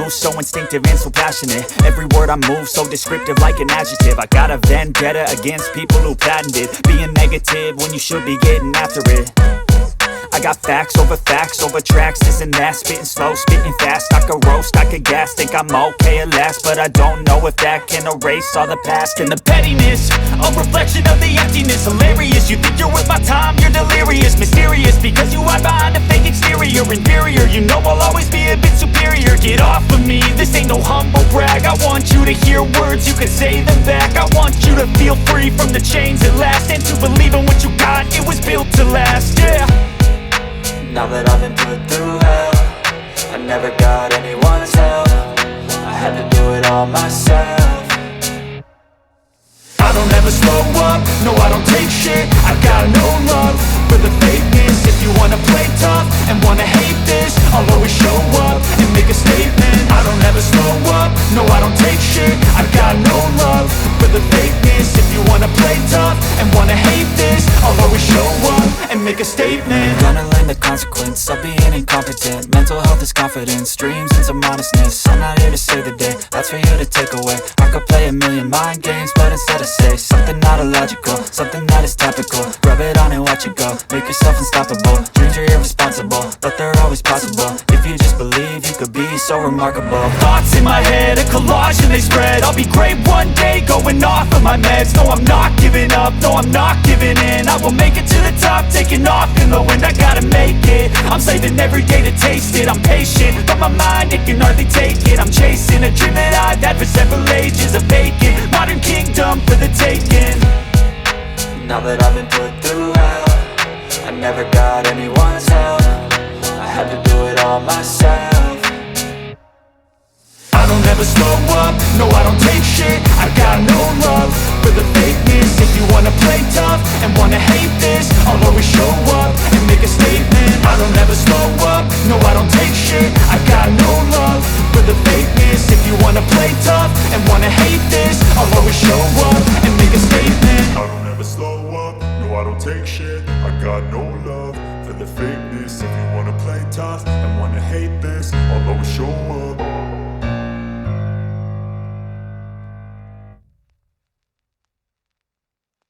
So instinctive and so passionate. Every word I move so descriptive like an adjective. I got a vendetta against people who patented being negative when you should be getting after it. I got facts over tracks, this and that. Spitting slow, spitting fast, I could roast, I could gas. Think I'm okay at last, but I don't know if that can erase all the past. And the pettiness, a reflection of the emptiness. Hilarious, you think you're worth my time, you're delirious. Mysterious, because you hide behind a fake exterior. Inferior, you know I'll always be a bit superior. Get off of me, this ain't no humble brag. I want you to hear words, you can say them back. I want you to feel free from the chains at last, and to believe in what you got, it was built to last, yeah. Now that I've been put through hell, I never got anyone's help. I had to do it all myself. I don't ever slow up, no I don't take shit. I got no love for the fakeness. If you wanna play tough and wanna hate this, I'll always show up and make a statement. I don't ever slow up, no I don't take shit. I got no love for the fakeness. If you wanna play tough and wanna hate this, I'll always show up and make a statement. Gonna learn the consequence of being incompetent. Mental health is confidence, dreams and some honestness. I'm not here to save the day, that's for you to take away. I could play a million mind games, but instead I say something not illogical, something that is topical. Rub it on and watch it go, make yourself unstoppable. Dreams are irresponsible, but they're always possible. If you just believe, you could be so remarkable. Thoughts in my head, a collage and they spread. I'll be great one day, going off of my meds. No, I'm not giving up, no, I'm not giving in. I will make it to the top, taking off in the wind. I gotta make it, I'm saving every day to taste it. I'm patient, but my mind, it can hardly take it. I'm chasing a dream that I've had for several ages. A vacant, modern kingdom for the taking. Now that I've been put through hell, I never got anyone's help. I had to do it all myself. I don't ever slow up, no I don't take shit. I got no love for the fakeness. If you wanna play tough and wanna hate this, I'll always show up and make a statement. I don't ever slow up, no I don't take shit. I got no love for the fakeness. If you wanna play tough and wanna hate this, I'll always show up and make a statement. I don't ever slow up, no I don't take shit. I got no love for the fakeness. If you wanna play tough and wanna hate this, show